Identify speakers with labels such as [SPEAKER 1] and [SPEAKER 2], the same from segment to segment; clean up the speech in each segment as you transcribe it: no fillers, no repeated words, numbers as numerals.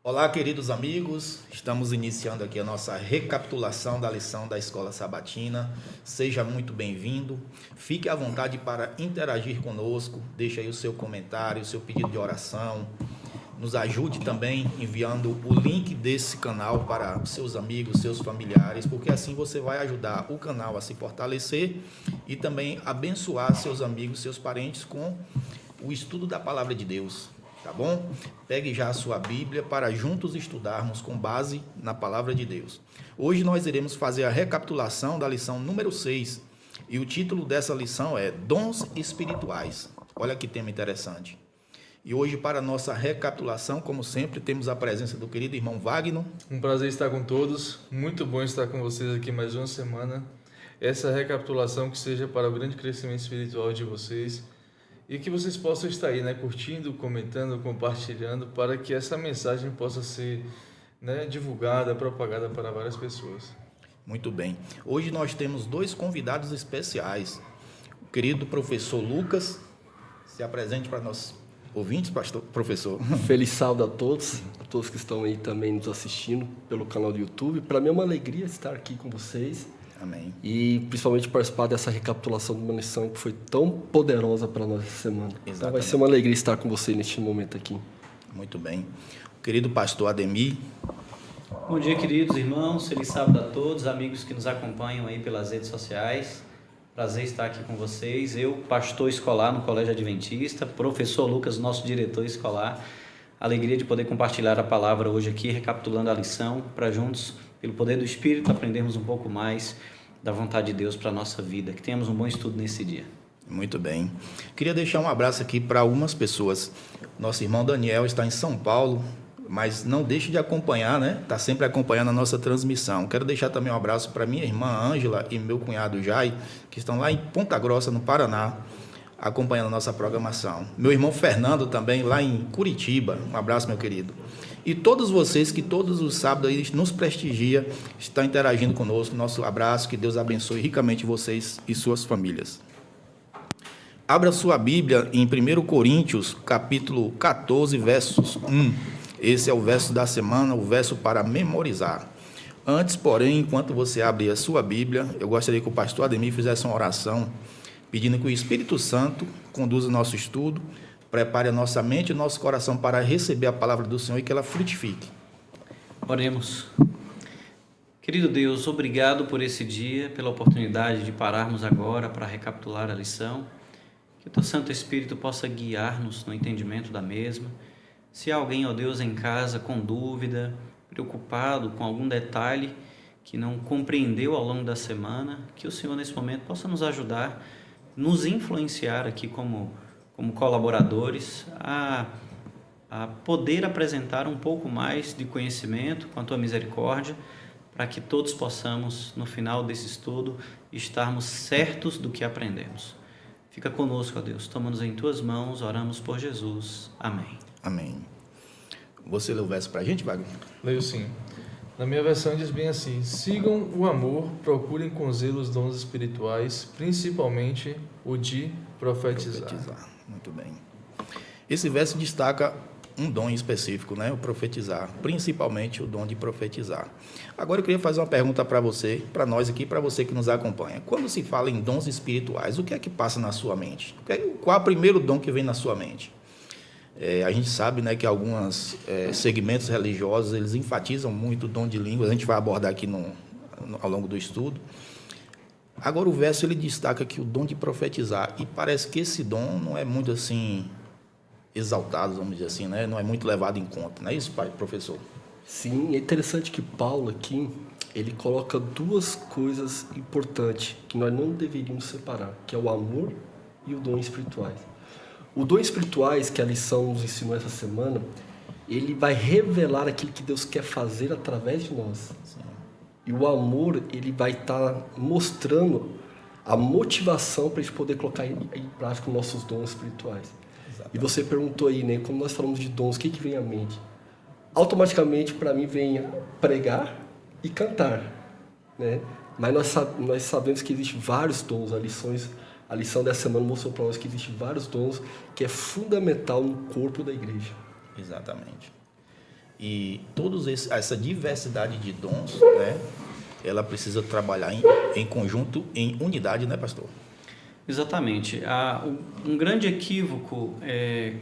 [SPEAKER 1] Olá, queridos amigos, estamos iniciando aqui a nossa recapitulação da lição da Escola Sabatina. Seja muito bem-vindo, fique à vontade para interagir conosco, deixe aí o seu comentário, o seu pedido de oração. Nos ajude também enviando o link desse canal para seus amigos, seus familiares, porque assim você vai ajudar o canal a se fortalecer e também abençoar seus amigos, seus parentes com o estudo da Palavra de Deus. Tá bom? Pegue já a sua Bíblia para juntos estudarmos com base na Palavra de Deus. Hoje nós iremos fazer a recapitulação da lição número 6 e o título dessa lição é Dons Espirituais. Olha que tema interessante. E hoje, para a nossa recapitulação, como sempre, temos a presença do querido irmão Wagner.
[SPEAKER 2] Um prazer estar com todos, muito bom estar com vocês aqui mais uma semana. Essa recapitulação que seja para o grande crescimento espiritual de vocês. E que vocês possam estar aí, curtindo, comentando, compartilhando, para que essa mensagem possa ser divulgada, propagada para várias pessoas.
[SPEAKER 1] Muito bem. Hoje nós temos dois convidados especiais. O querido professor Lucas, se apresente para nós ouvintes, professor.
[SPEAKER 3] Feliz sábado a todos que estão aí também nos assistindo pelo canal do YouTube. Para mim é uma alegria estar aqui com vocês.
[SPEAKER 1] Amém.
[SPEAKER 3] E principalmente participar dessa recapitulação de uma lição que foi tão poderosa para nós essa semana.
[SPEAKER 1] Exatamente.
[SPEAKER 3] Então vai ser uma alegria estar com você neste momento aqui.
[SPEAKER 1] Muito bem. O querido pastor Ademir.
[SPEAKER 4] Bom dia, queridos irmãos. Feliz sábado a todos, amigos que nos acompanham aí pelas redes sociais. Prazer estar aqui com vocês. Eu, pastor escolar no Colégio Adventista, professor Lucas, nosso diretor escolar. Alegria de poder compartilhar a palavra hoje aqui, recapitulando a lição, para juntos, pelo poder do Espírito, aprendermos um pouco mais da vontade de Deus para a nossa vida. Que tenhamos um bom estudo nesse dia.
[SPEAKER 1] Muito bem. Queria deixar um abraço aqui para algumas pessoas. Nosso irmão Daniel está em São Paulo, mas não deixe de acompanhar, Está sempre acompanhando a nossa transmissão. Quero deixar também um abraço para minha irmã Ângela e meu cunhado Jai, que estão lá em Ponta Grossa, no Paraná, acompanhando a nossa programação. Meu irmão Fernando também, lá em Curitiba. Um abraço, meu querido. E todos vocês que todos os sábados aí nos prestigia, estão interagindo conosco. Nosso abraço, que Deus abençoe ricamente vocês e suas famílias. Abra sua Bíblia em 1 Coríntios, capítulo 14, versos 1. Esse é o verso da semana, o verso para memorizar. Antes, porém, enquanto você abre a sua Bíblia, eu gostaria que o pastor Ademir fizesse uma oração, pedindo que o Espírito Santo conduza o nosso estudo, prepare a nossa mente e o nosso coração para receber a palavra do Senhor e que ela frutifique.
[SPEAKER 4] Oremos. Querido Deus, obrigado por esse dia, pela oportunidade de pararmos agora para recapitular a lição. Que o Teu Santo Espírito possa guiar-nos no entendimento da mesma. Se há alguém, ó Deus, em casa com dúvida, preocupado com algum detalhe que não compreendeu ao longo da semana, que o Senhor nesse momento possa nos ajudar, nos influenciar aqui como colaboradores a poder apresentar um pouco mais de conhecimento com a Tua misericórdia, para que todos possamos, no final desse estudo, estarmos certos do que aprendemos. Fica conosco, ó Deus, toma-nos em Tuas mãos, oramos por Jesus. Amém.
[SPEAKER 1] Amém. Você lê o verso para a gente, Wagner?
[SPEAKER 2] Leio sim. Na minha versão diz bem assim: sigam o amor, procurem com zelo os dons espirituais, principalmente o de profetizar.
[SPEAKER 1] Muito bem. Esse verso destaca um dom específico, o profetizar, principalmente o dom de profetizar. Agora eu queria fazer uma pergunta para você, para nós aqui, para você que nos acompanha. Quando se fala em dons espirituais, o que é que passa na sua mente? Qual é o primeiro dom que vem na sua mente? A gente sabe que alguns segmentos religiosos eles enfatizam muito o dom de línguas, a gente vai abordar aqui ao longo do estudo. Agora o verso ele destaca aqui o dom de profetizar, e parece que esse dom não é muito assim exaltado, vamos dizer assim, não é muito levado em conta, não é isso, pai, professor?
[SPEAKER 3] Sim, é interessante que Paulo aqui, ele coloca duas coisas importantes que nós não deveríamos separar, que é o amor e o dom espirituais. O dom espirituais, que a lição nos ensinou essa semana, ele vai revelar aquilo que Deus quer fazer através de nós.
[SPEAKER 1] Sim.
[SPEAKER 3] E o amor, ele vai estar mostrando a motivação para a gente poder colocar em prática os nossos dons espirituais. Exatamente. E você perguntou aí, como nós falamos de dons, o que vem à mente? Automaticamente, para mim, vem pregar e cantar, Mas nós sabemos que existem vários dons, a lição dessa semana mostrou para nós que existem vários dons que é fundamental no corpo da igreja.
[SPEAKER 1] Exatamente. E essa diversidade de dons, né, ela precisa trabalhar em conjunto, em unidade, né, pastor?
[SPEAKER 4] Exatamente. Um grande equívoco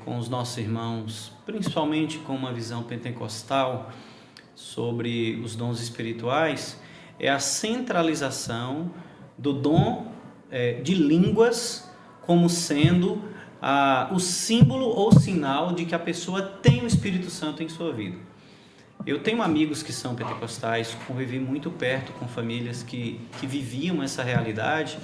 [SPEAKER 4] com os nossos irmãos, principalmente com uma visão pentecostal sobre os dons espirituais, é a centralização do dom de línguas como sendo o símbolo ou sinal de que a pessoa tem o Espírito Santo em sua vida. Eu tenho amigos que são pentecostais, convivi muito perto com famílias que viviam essa realidade.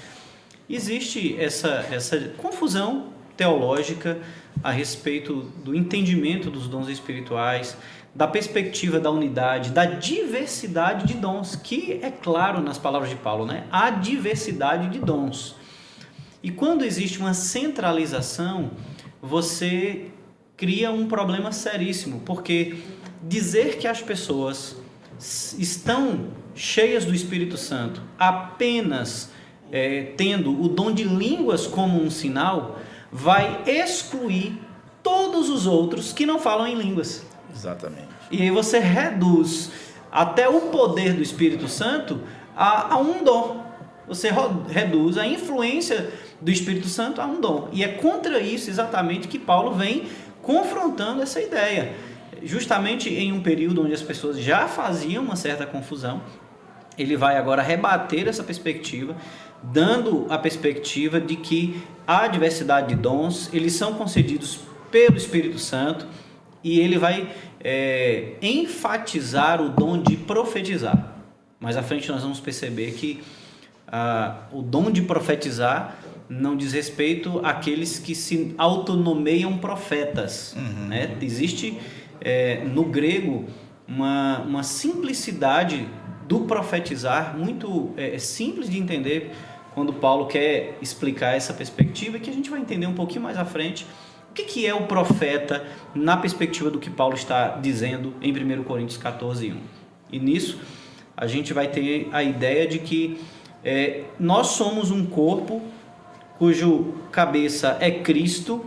[SPEAKER 4] Existe essa confusão teológica a respeito do entendimento dos dons espirituais, da perspectiva da unidade, da diversidade de dons, que é claro nas palavras de Paulo, né? Há diversidade de dons. E quando existe uma centralização, você cria um problema seríssimo, porque dizer que as pessoas estão cheias do Espírito Santo apenas tendo o dom de línguas como um sinal, vai excluir todos os outros que não falam em línguas.
[SPEAKER 1] Exatamente.
[SPEAKER 4] E aí você reduz até o poder do Espírito Santo a um dom. Você reduz a influência do Espírito Santo a um dom. E é contra isso exatamente que Paulo vem confrontando essa ideia. Justamente em um período onde as pessoas já faziam uma certa confusão, ele vai agora rebater essa perspectiva, dando a perspectiva de que há diversidade de dons, eles são concedidos pelo Espírito Santo, e ele vai enfatizar o dom de profetizar. Mais à frente nós vamos perceber que o dom de profetizar não diz respeito àqueles que se autonomeiam profetas. Né? Existe no grego uma simplicidade do profetizar muito simples de entender quando Paulo quer explicar essa perspectiva, e que a gente vai entender um pouquinho mais à frente. O que é o profeta na perspectiva do que Paulo está dizendo em 1 Coríntios 14:1? E nisso a gente vai ter a ideia de que nós somos um corpo cujo cabeça é Cristo,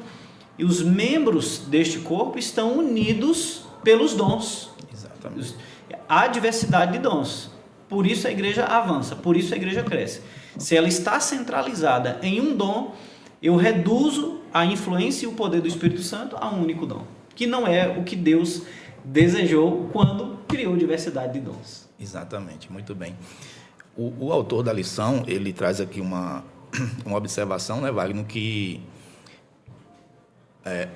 [SPEAKER 4] e os membros deste corpo estão unidos pelos dons.
[SPEAKER 1] Exatamente.
[SPEAKER 4] Há diversidade de dons. Por isso a igreja avança, por isso a igreja cresce. Se ela está centralizada em um dom, eu reduzo a influência e o poder do Espírito Santo a um único dom, que não é o que Deus desejou quando criou diversidade de dons.
[SPEAKER 1] Exatamente, muito bem. O autor da lição, ele traz aqui uma observação, né, Wagner, que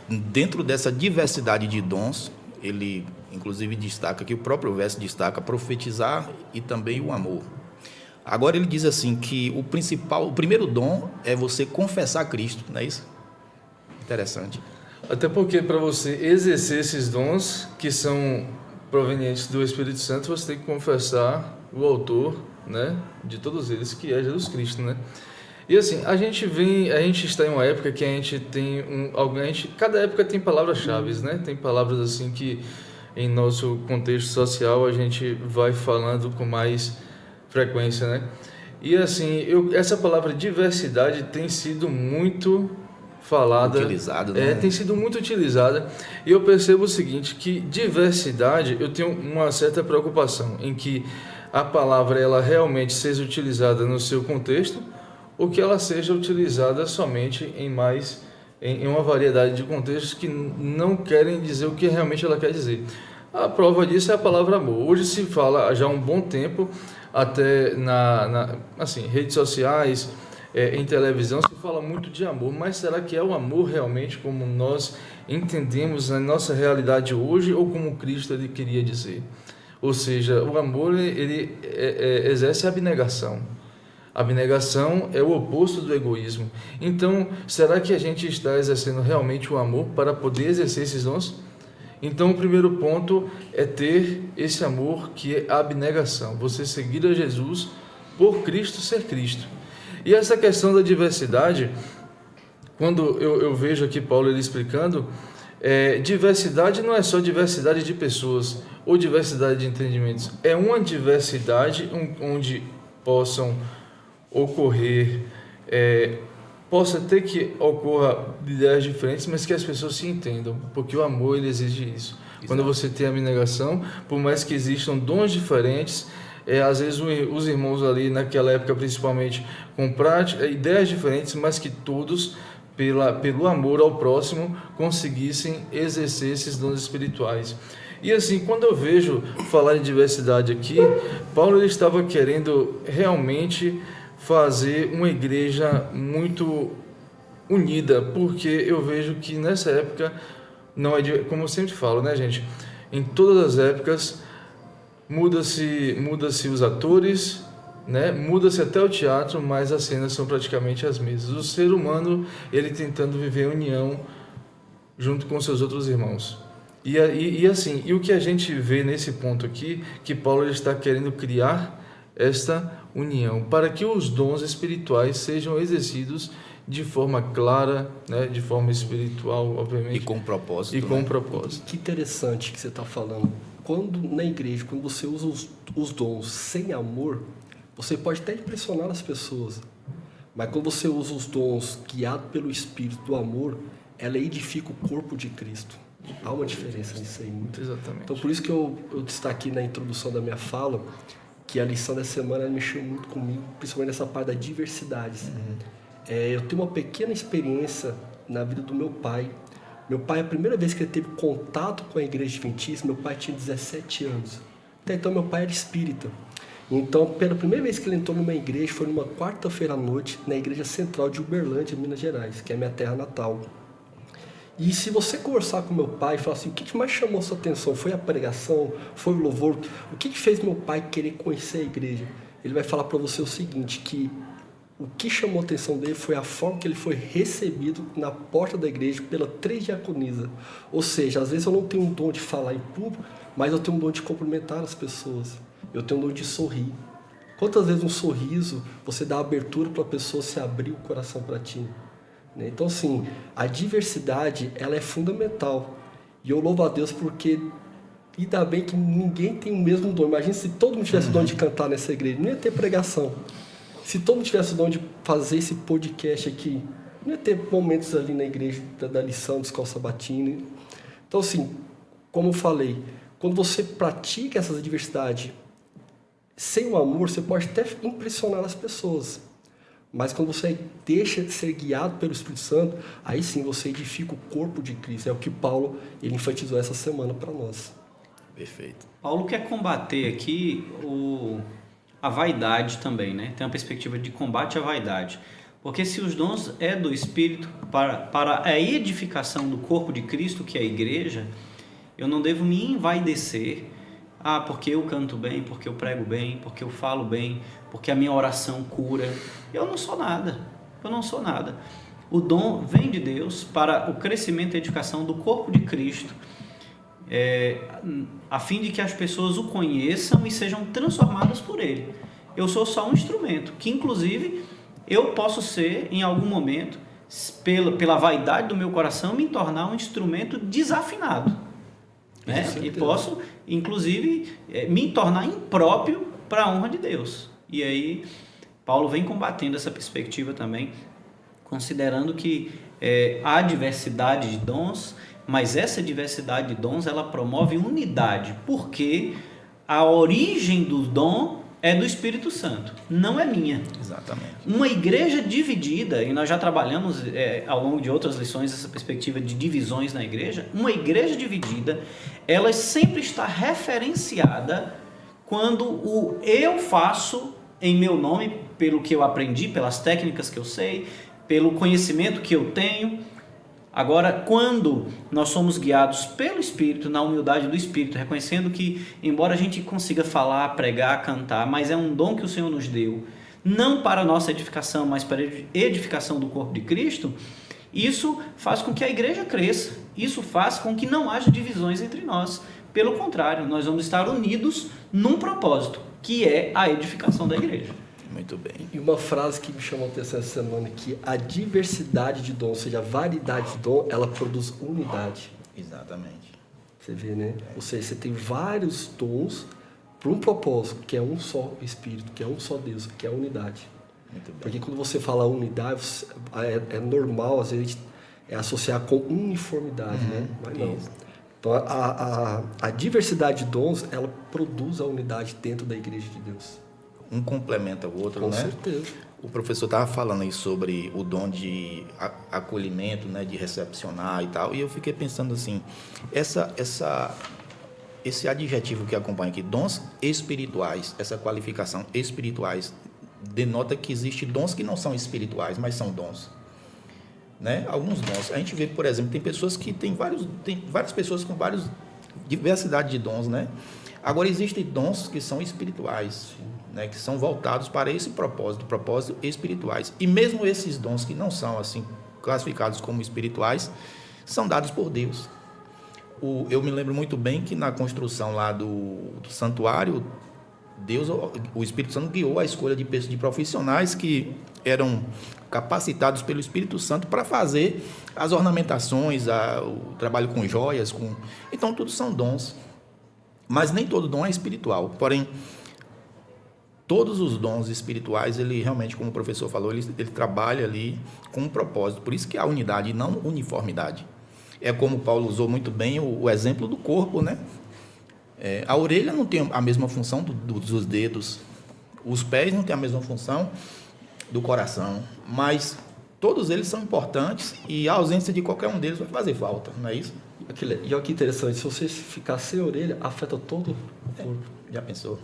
[SPEAKER 1] dentro dessa diversidade de dons, ele inclusive destaca que o próprio verso destaca profetizar e também o amor. Agora ele diz assim que o primeiro dom é você confessar Cristo, não é isso? Interessante.
[SPEAKER 2] Até porque para você exercer esses dons que são provenientes do Espírito Santo, você tem que confessar o autor, né, de todos eles, que é Jesus Cristo, né? E assim, a gente está em uma época que a gente tem cada época tem palavras-chave, né? Tem palavras assim que em nosso contexto social a gente vai falando com mais frequência, né? E assim, essa palavra diversidade tem sido muito falada,
[SPEAKER 1] utilizada, né?
[SPEAKER 2] Tem sido muito utilizada, e eu percebo o seguinte, que diversidade, eu tenho uma certa preocupação em que a palavra ela realmente seja utilizada no seu contexto, ou que ela seja utilizada somente em uma variedade de contextos que não querem dizer o que realmente ela quer dizer. A prova disso é a palavra amor. Hoje se fala já há um bom tempo, até assim, redes sociais, em televisão, se fala muito de amor, mas será que é o amor realmente como nós entendemos na nossa realidade hoje, ou como Cristo ele queria dizer? Ou seja, o amor ele exerce a abnegação. A abnegação é o oposto do egoísmo. Então, será que a gente está exercendo realmente o amor para poder exercer esses dons? Então, o primeiro ponto é ter esse amor que é a abnegação. Você seguir a Jesus por Cristo ser Cristo. E essa questão da diversidade, quando eu vejo aqui Paulo ele explicando, diversidade não é só diversidade de pessoas ou diversidade de entendimentos. É uma diversidade onde possam ocorrer, possa ter que ocorra ideias diferentes, mas que as pessoas se entendam, porque o amor ele exige isso. Quando você tem abnegação, por mais que existam dons diferentes, às vezes os irmãos ali naquela época principalmente com ideias diferentes, mas que todos pelo amor ao próximo conseguissem exercer esses dons espirituais. E assim, quando eu vejo falar em diversidade aqui, Paulo ele estava querendo realmente fazer uma igreja muito unida, porque eu vejo que nessa época, não é como eu sempre falo, né, gente? Em todas as épocas, muda-se os atores, né? Muda-se até o teatro, mas as cenas são praticamente as mesmas. O ser humano, ele tentando viver a união junto com seus outros irmãos. E o que a gente vê nesse ponto aqui, que Paulo ele está querendo criar esta união, para que os dons espirituais sejam exercidos de forma clara, né? De forma espiritual, obviamente.
[SPEAKER 1] E com propósito.
[SPEAKER 2] E com
[SPEAKER 1] né?
[SPEAKER 2] propósito.
[SPEAKER 3] Que interessante que você está falando. Quando na igreja, quando você usa os dons sem amor, você pode até impressionar as pessoas. Mas quando você usa os dons guiado pelo Espírito do amor, ela edifica o corpo de Cristo. Há uma diferença nisso aí.
[SPEAKER 2] Exatamente.
[SPEAKER 3] Então, por isso que eu destaquei na introdução da minha fala que a lição da semana mexeu muito comigo, principalmente nessa parte da diversidade. Eu tenho uma pequena experiência na vida do meu pai. Meu pai, a primeira vez que ele teve contato com a igreja adventista, meu pai tinha 17 anos. Até então, meu pai era espírita. Então, pela primeira vez que ele entrou numa igreja, foi numa quarta-feira à noite, na igreja central de Uberlândia, Minas Gerais, que é a minha terra natal. E se você conversar com meu pai e falar assim, o que mais chamou sua atenção? Foi a pregação? Foi o louvor? O que fez meu pai querer conhecer a igreja? Ele vai falar para você o seguinte, que o que chamou a atenção dele foi a forma que ele foi recebido na porta da igreja pela 3 diaconisas. Ou seja, às vezes eu não tenho um dom de falar em público, mas eu tenho um dom de cumprimentar as pessoas. Eu tenho um dom de sorrir. Quantas vezes um sorriso, você dá abertura para a pessoa se abrir o coração para ti? Então, assim, a diversidade, ela é fundamental. E eu louvo a Deus porque ainda bem que ninguém tem o mesmo dom. Imagina se todo mundo tivesse o dom de cantar nessa igreja, não ia ter pregação. Se todo mundo tivesse o dom de fazer esse podcast aqui, não ia ter momentos ali na igreja da lição, de escola sabatina. Então, assim, como eu falei, quando você pratica essa diversidade sem o amor, você pode até impressionar as pessoas. Mas quando você deixa de ser guiado pelo Espírito Santo, aí sim você edifica o corpo de Cristo. É o que Paulo ele enfatizou essa semana para nós.
[SPEAKER 1] Perfeito.
[SPEAKER 4] Paulo quer combater aqui a vaidade também, né? Tem uma perspectiva de combate à vaidade. Porque se os dons é do Espírito para a edificação do corpo de Cristo, que é a igreja, eu não devo me envaidecer. Porque eu canto bem, porque eu prego bem, porque eu falo bem, porque a minha oração cura. Eu não sou nada. O dom vem de Deus para o crescimento e edificação do corpo de Cristo, a fim de que as pessoas o conheçam e sejam transformadas por ele. Eu sou só um instrumento, que inclusive eu posso ser, em algum momento, pela vaidade do meu coração, me tornar um instrumento desafinado. Né? E posso, inclusive, me tornar impróprio para a honra de Deus. E aí, Paulo vem combatendo essa perspectiva também, considerando que há diversidade de dons, mas essa diversidade de dons, ela promove unidade, porque a origem do dom é do Espírito Santo, não é minha.
[SPEAKER 1] Exatamente.
[SPEAKER 4] Uma igreja dividida, e nós já trabalhamos ao longo de outras lições essa perspectiva de divisões na igreja, uma igreja dividida, ela sempre está referenciada quando o eu faço em meu nome, pelo que eu aprendi, pelas técnicas que eu sei, pelo conhecimento que eu tenho. Agora, quando nós somos guiados pelo Espírito, na humildade do Espírito, reconhecendo que, embora a gente consiga falar, pregar, cantar, mas é um dom que o Senhor nos deu, não para a nossa edificação, mas para a edificação do corpo de Cristo, isso faz com que a igreja cresça, isso faz com que não haja divisões entre nós. Pelo contrário, nós vamos estar unidos num propósito, que é a edificação da igreja.
[SPEAKER 1] Muito bem.
[SPEAKER 3] E uma frase que me chamou a atenção essa semana, que a diversidade de dom, ou seja, a variedade de dom, ela produz unidade.
[SPEAKER 1] Exatamente.
[SPEAKER 3] Você vê, né? Ou seja, você tem vários dons para um propósito, que é um só Espírito, que é um só Deus, que é a unidade.
[SPEAKER 1] Muito bem.
[SPEAKER 3] Porque quando você fala unidade, é normal, às vezes, associar com uniformidade, né? Mas não.
[SPEAKER 1] Isso.
[SPEAKER 3] Então, a diversidade de dons, ela produz a unidade dentro da igreja de Deus.
[SPEAKER 1] Um complementa o outro,
[SPEAKER 3] Com
[SPEAKER 1] né?
[SPEAKER 3] certeza.
[SPEAKER 1] O professor estava falando aí sobre o dom de acolhimento, né, de recepcionar e tal, e eu fiquei pensando assim, esse adjetivo que acompanha aqui, dons espirituais, essa qualificação espirituais, denota que existem dons que não são espirituais, mas são dons. Né? Alguns dons. A gente vê, por exemplo, tem pessoas que tem várias pessoas com diversidade de dons, né? Agora existem dons que são espirituais, né? Que são voltados para esse propósito espirituais. E mesmo esses dons que não são assim classificados como espirituais, são dados por Deus. Eu me lembro muito bem que na construção lá do santuário, o Espírito Santo guiou a escolha de profissionais que eram capacitados pelo Espírito Santo para fazer as ornamentações, o trabalho com joias, então tudo são dons. Mas nem todo dom é espiritual. Porém, todos os dons espirituais, ele realmente, como o professor falou, ele trabalha ali com um propósito. Por isso que há unidade e não uniformidade. É como Paulo usou muito bem o exemplo do corpo, né? A orelha não tem a mesma função dos dedos, os pés não têm a mesma função do coração, mas todos eles são importantes e a ausência de qualquer um deles vai fazer falta, não é isso?
[SPEAKER 3] E olha que interessante, se você ficar sem orelha, afeta todo o corpo.
[SPEAKER 1] Já pensou?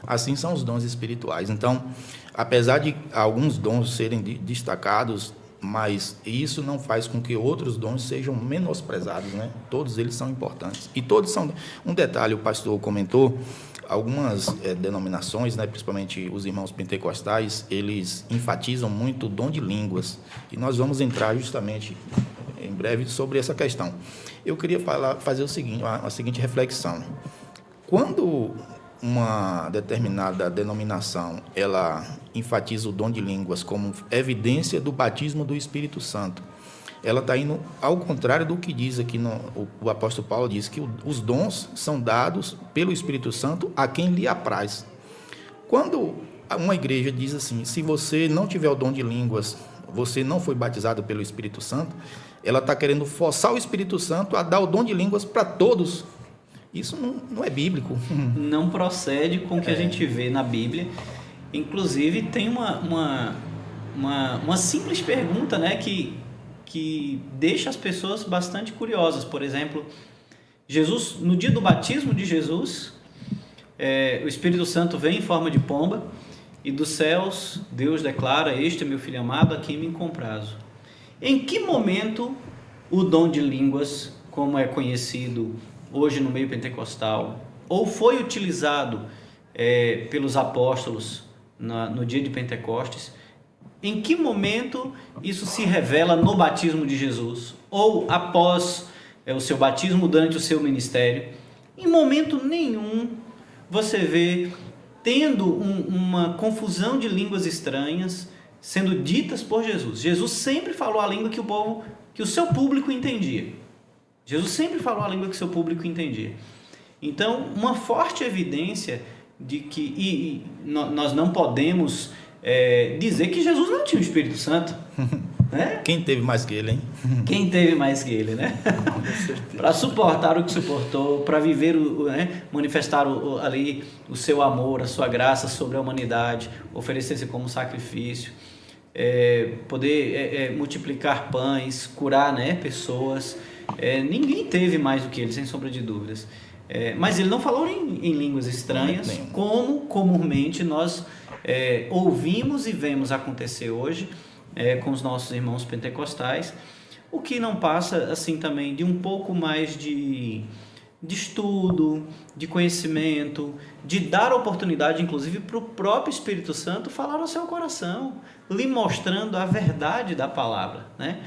[SPEAKER 1] Assim são os dons espirituais. Então, apesar de alguns dons serem destacados, mas isso não faz com que outros dons sejam menosprezados, né? Todos eles são importantes. E todos são... Um detalhe, o pastor comentou, algumas denominações, né, principalmente os irmãos pentecostais, eles enfatizam muito o dom de línguas. E nós vamos entrar justamente em breve sobre essa questão. Eu queria fazer o seguinte, a seguinte reflexão. Quando uma determinada denominação, ela enfatiza o dom de línguas como evidência do batismo do Espírito Santo, ela está indo ao contrário do que diz aqui, o apóstolo Paulo diz que os dons são dados pelo Espírito Santo a quem lhe apraz. Quando uma igreja diz assim, se você não tiver o dom de línguas, você não foi batizado pelo Espírito Santo, ela está querendo forçar o Espírito Santo a dar o dom de línguas para todos. Isso não é bíblico.
[SPEAKER 4] Não procede com o que a gente vê na Bíblia. Inclusive, tem uma simples pergunta, né, que deixa as pessoas bastante curiosas. Por exemplo, Jesus, no dia do batismo de Jesus, o Espírito Santo vem em forma de pomba e dos céus Deus declara: este é meu filho amado, a quem me comprazo. Em que momento o dom de línguas, como é conhecido hoje no meio pentecostal, ou foi utilizado pelos apóstolos no dia de Pentecostes, em que momento isso se revela no batismo de Jesus, ou após o seu batismo, durante o seu ministério? Em momento nenhum você vê tendo uma confusão de línguas estranhas sendo ditas por Jesus. Jesus sempre falou a língua que o seu público entendia. Jesus sempre falou a língua que o seu público entendia. Então, uma forte evidência de que nós não podemos dizer que Jesus não tinha o Espírito Santo. Né?
[SPEAKER 1] Quem teve mais que ele, hein?
[SPEAKER 4] Quem teve mais que ele, né? Para suportar o que suportou, para viver, manifestar ali o seu amor, a sua graça sobre a humanidade, oferecer-se como sacrifício, poder multiplicar pães, curar, né, pessoas. Ninguém teve mais do que ele, sem sombra de dúvidas. Mas ele não falou em línguas estranhas, como comumente nós ouvimos e vemos acontecer hoje com os nossos irmãos pentecostais, o que não passa assim também de um pouco mais de estudo, de conhecimento, de dar oportunidade inclusive para o próprio Espírito Santo falar ao seu coração, lhe mostrando a verdade da palavra, né?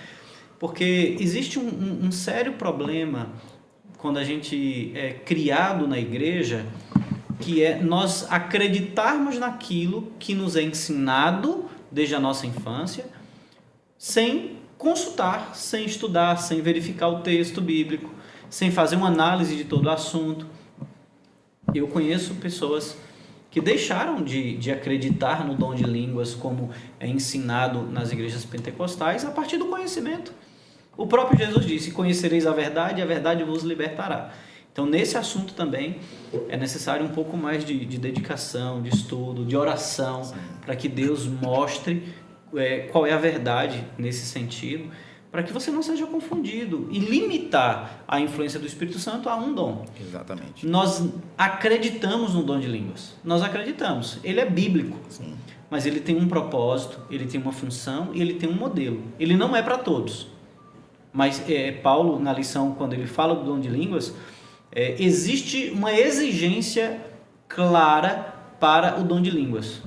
[SPEAKER 4] Porque existe um sério problema quando a gente é criado na igreja, que é nós acreditarmos naquilo que nos é ensinado desde a nossa infância, sem consultar, sem estudar, sem verificar o texto bíblico, sem fazer uma análise de todo o assunto. Eu conheço pessoas que deixaram de acreditar no dom de línguas como é ensinado nas igrejas pentecostais a partir do conhecimento. O próprio Jesus disse: conhecereis a verdade e a verdade vos libertará. Então, nesse assunto também é necessário um pouco mais de dedicação, de estudo, de oração, para que Deus mostre qual é a verdade nesse sentido, para que você não seja confundido e limitar a influência do Espírito Santo a um dom.
[SPEAKER 1] Exatamente.
[SPEAKER 4] Nós acreditamos no dom de línguas. Nós acreditamos. Ele é bíblico.
[SPEAKER 1] Sim.
[SPEAKER 4] Mas ele tem um propósito, ele tem uma função e ele tem um modelo. Ele não é para todos. Mas Paulo, na lição, quando ele fala do dom de línguas, existe uma exigência clara para o dom de línguas.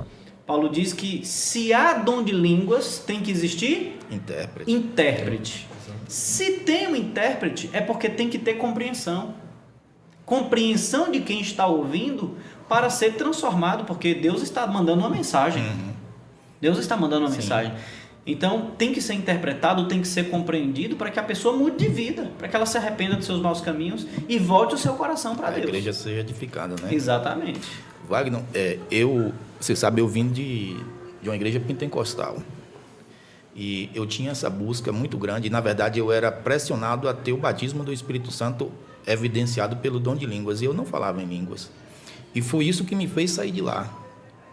[SPEAKER 4] Paulo diz que se há dom de línguas, tem que existir intérprete. Se tem um intérprete, é porque tem que ter compreensão. Compreensão de quem está ouvindo para ser transformado, porque Deus está mandando uma mensagem. Deus está mandando uma mensagem. Então, tem que ser interpretado, tem que ser compreendido para que a pessoa mude de vida, para que ela se arrependa dos seus maus caminhos e volte o seu coração para Deus.
[SPEAKER 1] A igreja seja edificada, né?
[SPEAKER 4] Exatamente.
[SPEAKER 1] Wagner, você sabe, eu vim de uma igreja pentecostal. E eu tinha essa busca muito grande. E, na verdade, eu era pressionado a ter o batismo do Espírito Santo evidenciado pelo dom de línguas. E eu não falava em línguas. E foi isso que me fez sair de lá.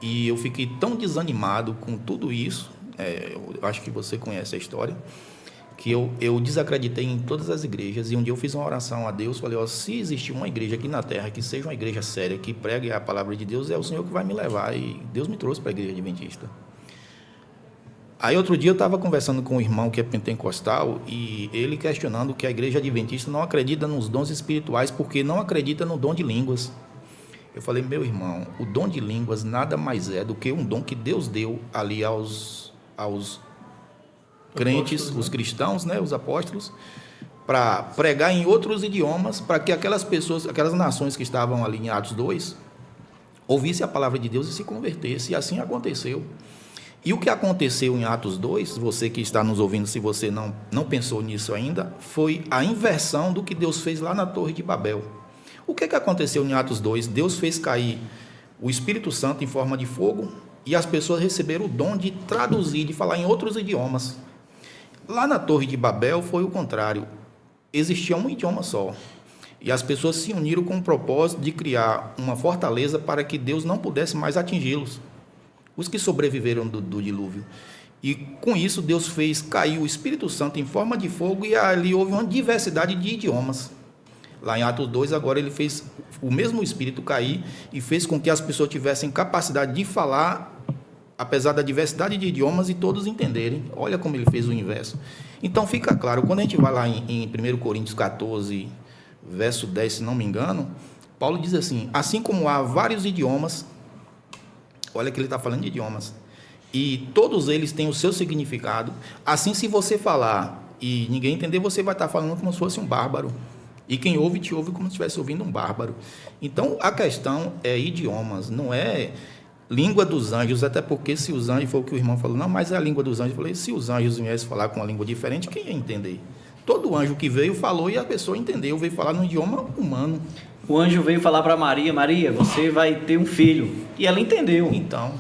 [SPEAKER 1] E eu fiquei tão desanimado com tudo isso. Eu acho que você conhece a história. Que eu desacreditei em todas as igrejas. E um dia eu fiz uma oração a Deus. Falei, se existir uma igreja aqui na terra que seja uma igreja séria, que pregue a palavra de Deus, é o Senhor que vai me levar. E Deus me trouxe para a igreja adventista. Aí outro dia eu estava conversando com um irmão que é pentecostal e ele questionando que a igreja adventista não acredita nos dons espirituais porque não acredita no dom de línguas. Eu falei, meu irmão, o dom de línguas nada mais é do que um dom que Deus deu ali aos crentes, os cristãos, né, os apóstolos, para pregar em outros idiomas, para que aquelas pessoas, aquelas nações que estavam ali em Atos 2, ouvissem a palavra de Deus e se convertessem. E assim aconteceu. E o que aconteceu em Atos 2, você que está nos ouvindo, se você não pensou nisso ainda, foi a inversão do que Deus fez lá na Torre de Babel. O que aconteceu em Atos 2? Deus fez cair o Espírito Santo em forma de fogo e as pessoas receberam o dom de traduzir, de falar em outros idiomas. Lá na Torre de Babel foi o contrário. Existia um idioma só. E as pessoas se uniram com o propósito de criar uma fortaleza para que Deus não pudesse mais atingi-los. Os que sobreviveram do dilúvio. E com isso Deus fez cair o Espírito Santo em forma de fogo e ali houve uma diversidade de idiomas. Lá em Atos 2, agora ele fez o mesmo Espírito cair e fez com que as pessoas tivessem capacidade de falar, apesar da diversidade de idiomas, e todos entenderem. Olha como ele fez o inverso. Então fica claro, quando a gente vai lá em 1 Coríntios 14, verso 10, se não me engano, Paulo diz assim como há vários idiomas, olha que ele está falando de idiomas, e todos eles têm o seu significado, assim se você falar e ninguém entender, você vai estar falando como se fosse um bárbaro. E quem ouve, te ouve como se estivesse ouvindo um bárbaro. Então, a questão é idiomas, não é língua dos anjos, até porque se os anjos, foi o que o irmão falou, não, mas é a língua dos anjos. Eu falei, se os anjos viessem falar com uma língua diferente, quem ia entender? Todo anjo que veio falou e a pessoa entendeu, veio falar no idioma humano.
[SPEAKER 4] O anjo veio falar para Maria, Maria, você vai ter um filho. E ela entendeu.
[SPEAKER 1] Então,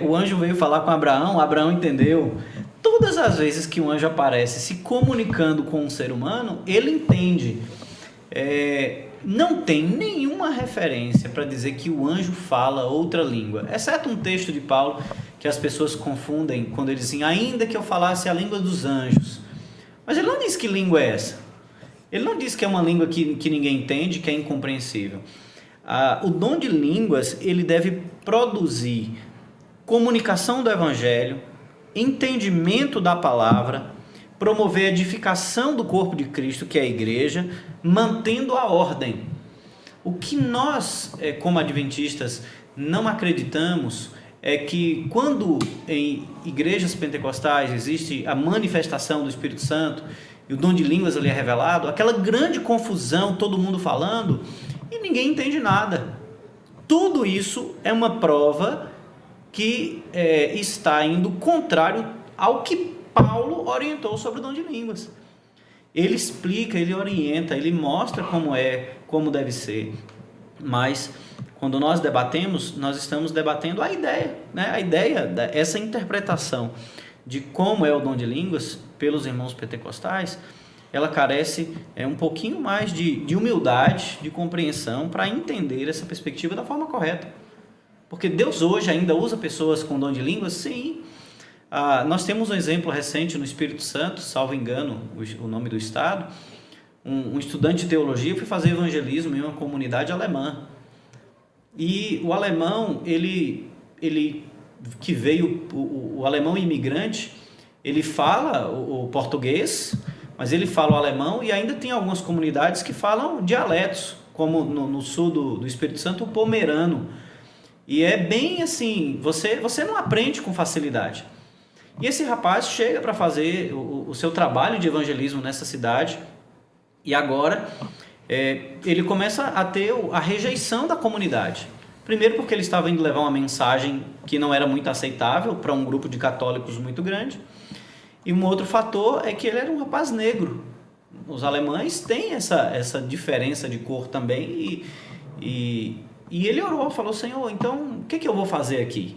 [SPEAKER 4] o anjo veio falar com Abraão, Abraão entendeu. Todas as vezes que um anjo aparece se comunicando com um ser humano, ele entende. Não tem nenhuma referência para dizer que o anjo fala outra língua, exceto um texto de Paulo que as pessoas confundem quando ele diz assim, ainda que eu falasse a língua dos anjos. Mas ele não diz que língua é essa. Ele não diz que é uma língua que ninguém entende, que é incompreensível. O dom de línguas, ele deve produzir comunicação do evangelho, entendimento da palavra, promover a edificação do corpo de Cristo, que é a igreja, mantendo a ordem. O que nós, como adventistas, não acreditamos é que quando em igrejas pentecostais existe a manifestação do Espírito Santo e o dom de línguas ali é revelado, aquela grande confusão, todo mundo falando e ninguém entende nada. Tudo isso é uma prova que está indo contrário ao que Paulo orientou sobre o dom de línguas. Ele explica, ele orienta, ele mostra como deve ser. Mas quando nós debatemos, nós estamos debatendo a ideia, né? A ideia, essa interpretação de como é o dom de línguas, pelos irmãos pentecostais, ela carece um pouquinho mais de humildade, de compreensão para entender essa perspectiva da forma correta. Porque Deus hoje ainda usa pessoas com dom de línguas? Sim. Nós temos um exemplo recente no Espírito Santo, salvo engano o nome do estado, um estudante de teologia foi fazer evangelismo em uma comunidade alemã. E o alemão, ele que veio, o alemão imigrante, ele fala o português, mas ele fala o alemão, e ainda tem algumas comunidades que falam dialetos, como no sul do Espírito Santo, o pomerano. E é bem assim, você não aprende com facilidade. E esse rapaz chega para fazer o seu trabalho de evangelismo nessa cidade, e agora ele começa a ter a rejeição da comunidade. Primeiro porque ele estava indo levar uma mensagem que não era muito aceitável para um grupo de católicos muito grande. E um outro fator é que ele era um rapaz negro. Os alemães têm essa diferença de cor também. E ele orou, falou: Senhor, então o que eu vou fazer aqui?